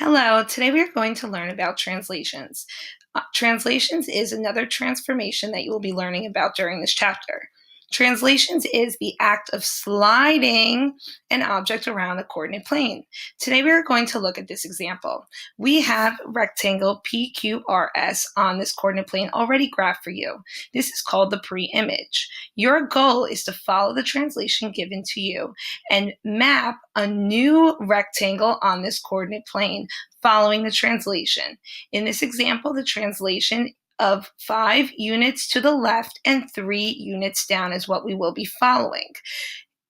Hello, today we are going to learn about translations. Translations is another transformation that you will be learning about during this chapter. Translations is the act of sliding an object around a coordinate plane. Today we are going to look at this example. We have rectangle PQRS on this coordinate plane already graphed for you. This is called the pre-image. Your goal is to follow the translation given to you and map a new rectangle on this coordinate plane following the translation. In this example, the translation of 5 units to the left and 3 units down is what we will be following.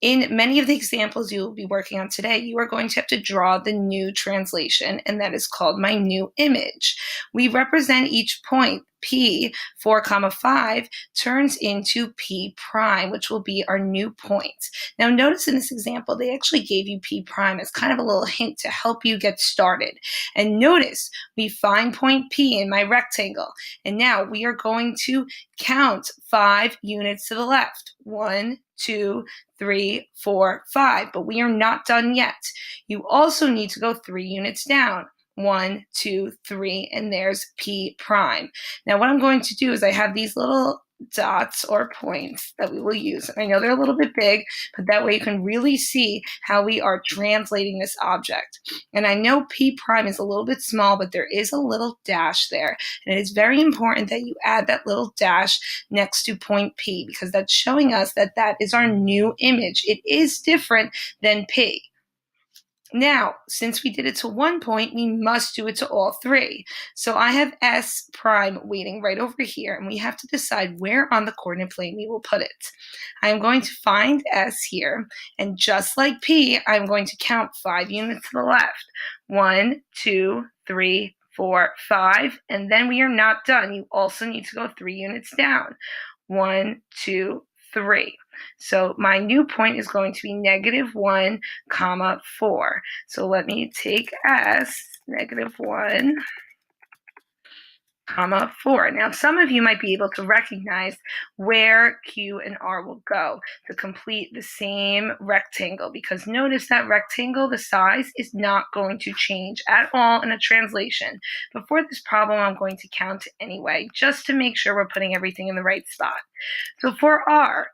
In many of the examples you will be working on today, you are going to have to draw the new translation, and that is called my new image. We represent each point. P 4, 5 turns into P prime, which will be our new point. Now notice in this example, they actually gave you P prime as kind of a little hint to help you get started. And notice we find point P in my rectangle. And now we are going to count 5 units to the left. 1, 2, 3, 4, 5, but we are not done yet. You also need to go 3 units down. 1, 2, 3, and there's P prime. Now what I'm going to do is I have these little dots or points that we will use. I know they're a little bit big, but that way you can really see how we are translating this object. And I know P prime is a little bit small, but there is a little dash there. And it is very important that you add that little dash next to point P because that's showing us that that is our new image. It is different than P. Now, since we did it to 1 point, we must do it to all 3. So I have S prime waiting right over here, and we have to decide where on the coordinate plane we will put it. I'm going to find S here, and just like P, I'm going to count 5 units to the left. 1, 2, 3, 4, 5, and then we are not done. You also need to go 3 units down. 1, 2, 3. So my new point is going to be -1, 4. So let me take S, -1, 4. Now some of you might be able to recognize where Q and R will go to complete the same rectangle, because notice that rectangle, the size is not going to change at all in a translation. But for this problem, I'm going to count anyway, just to make sure we're putting everything in the right spot. So for R,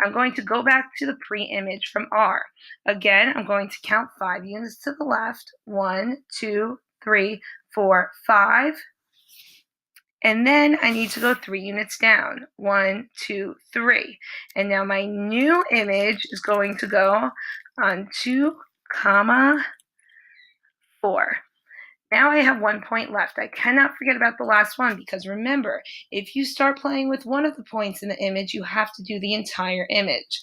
I'm going to go back to the pre-image from R. Again, I'm going to count 5 units to the left. 1, 2, 3, 4, 5. And then I need to go 3 units down. 1, 2, 3. And now my new image is going to go on 2, 4. Now I have 1 point left. I cannot forget about the last one because remember, if you start playing with one of the points in the image, you have to do the entire image.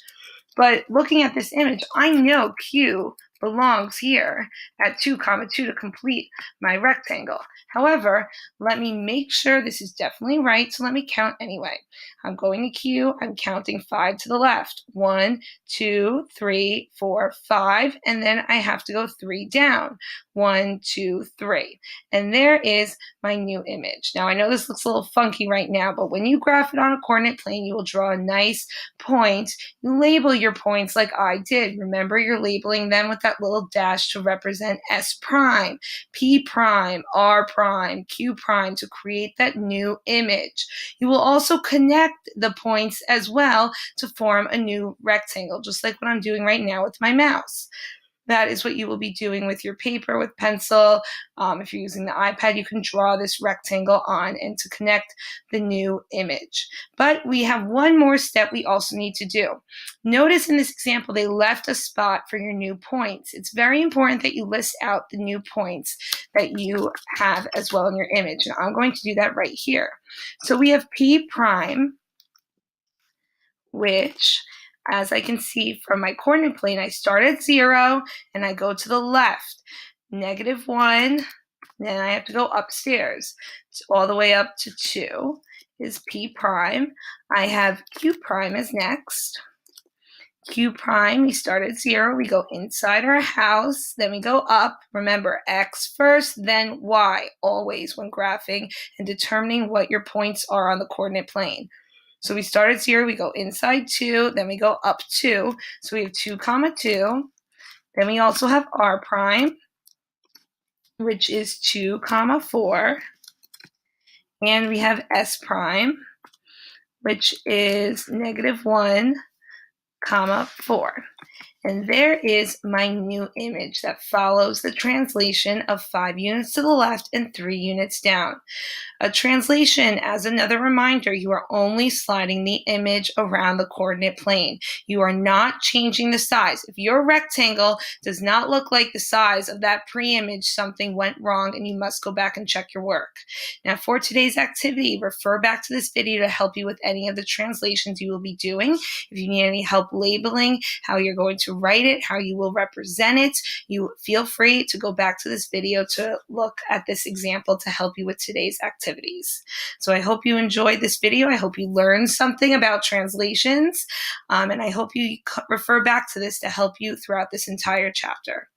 But looking at this image, I know Q belongs here at 2, 2 to complete my rectangle. However, let me make sure this is definitely right, so let me count anyway. I'm going to Q, I'm counting 5 to the left. 1, 2, 3, 4, 5, and then I have to go 3 down. 1, 2, 3. And there is my new image. Now I know this looks a little funky right now, but when you graph it on a coordinate plane, you will draw a nice point. You label your points like I did. Remember, you're labeling them with that little dash to represent S prime, P prime, R prime, Q prime to create that new image. You will also connect the points as well to form a new rectangle, just like what I'm doing right now with my mouse. That is what you will be doing with your paper, with pencil. If you're using the iPad, you can draw this rectangle on and to connect the new image. But we have one more step we also need to do. Notice in this example, they left a spot for your new points. It's very important that you list out the new points that you have as well in your image. And I'm going to do that right here. So we have P prime, which, as I can see from my coordinate plane, I start at 0 and I go to the left, -1, then I have to go upstairs all the way up to 2 is P prime. I have Q prime as next. Q prime, we start at 0, we go inside our house, then we go up. Remember, X first, then Y, always when graphing and determining what your points are on the coordinate plane. So we start at 0, we go inside 2, then we go up 2. So we have 2, 2. Then we also have R prime. which is 2 comma 4. And we have s prime, which is negative 1 comma 4. And there is my new image that follows the translation of 5 units to the left and 3 units down. A translation, as another reminder, you are only sliding the image around the coordinate plane. You are not changing the size. If your rectangle does not look like the size of that pre-image, something went wrong and you must go back and check your work. Now, for today's activity, refer back to this video to help you with any of the translations you will be doing. If you need any help labeling how you're going to write it, how you will represent it, you feel free to go back to this video to look at this example to help you with today's activity. So I hope you enjoyed this video. I hope you learned something about translations, and I hope you refer back to this to help you throughout this entire chapter.